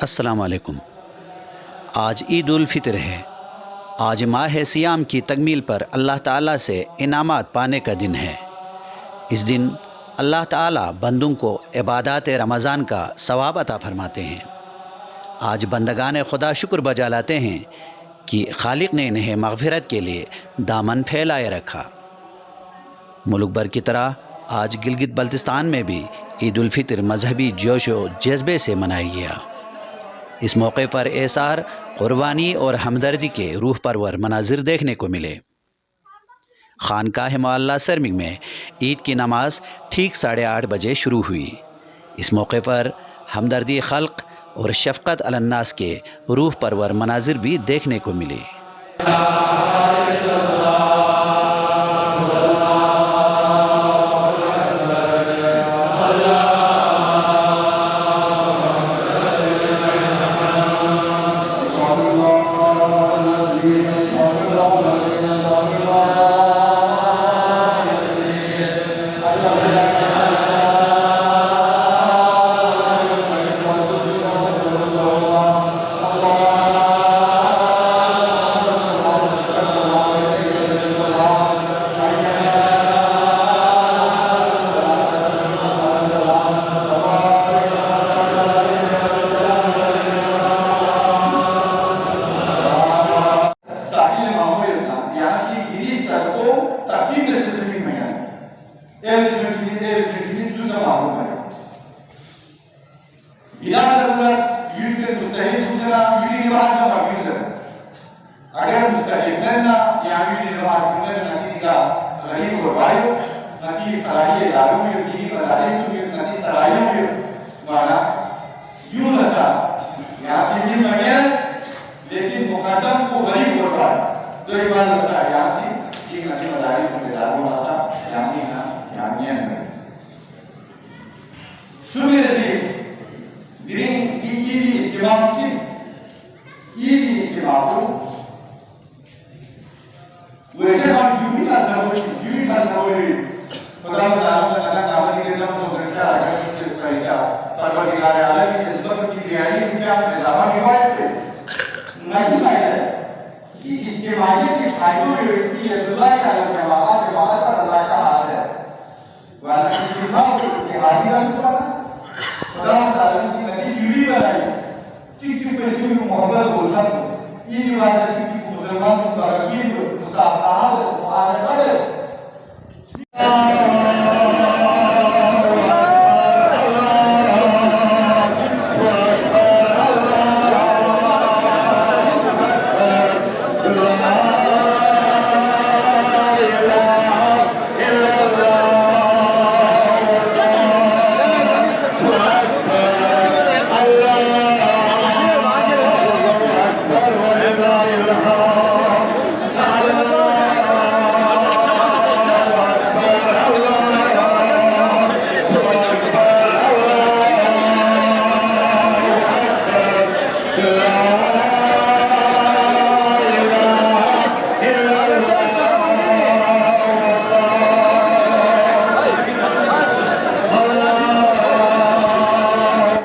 अस्सलाम वालेकुम। आज ईद उल फ़ितर है। आज माह सियाम की तकमील पर अल्लाह ताला से इनामात पाने का दिन है। इस दिन अल्लाह ताला बंदों को इबादत रमज़ान का सवाब अता फरमाते हैं। आज बंदगान खुदा शुक्र बजा लाते हैं कि खालिक ने इन्हें मग़फ़िरत के लिए दामन फैलाए रखा। मुल्क भर की तरह आज गिलगित बल्तिस्तान में भी ईद उल फ़ितर मजहबी जोश व जज्बे से मनाया गया। इस मौके पर एसार, क़ुरबानी और हमदर्दी के रूह परवर मनाजिर देखने को मिले। खानकाह मोहल्ला सरमिग में ईद की नमाज ठीक 8:30 बजे शुरू हुई। इस मौके पर हमदर्दी खल्क और शफ़क़त अलन्नास के रूह परवर मनाजिर भी देखने को मिले। बिना जरूरत यूं के मुस्तहिल दूसरा यूं निवास का मौजूद है। अगर मुस्तहिल करना या यूं निवास करने नती का गरीब और वायु नती फराही दारू ये बीवी बदारे तो ये नती सरायों ये वाला यूं नसा यहाँ से भी मगे लेकिन मुकद्दम को गरीब और वाला तो एक बार नसा यहाँ से एक नती बदारे को दारू नसा यानी ना यानी है सुबह से Giring di istimewa mungkin, ini istimewa tu. Wajah orang jumi kan saburi. Kalau dalam nama kita dalam kerja agar kita kerja, kalau di area lain kita sebab kita diari macam dalam riwayat tu. Nanti saya, ini istimewa ni saya tu ini adalah kalau jawab pada Allah Taala. Walau istimewa tu hadiran tu apa? खुदा ताला की नदी Yuri बनाई चिट्ठी पे इसको मोहब्बत बोलता है ये बात है कि मुसलमान को तरकीब मुसाफात मुआनकत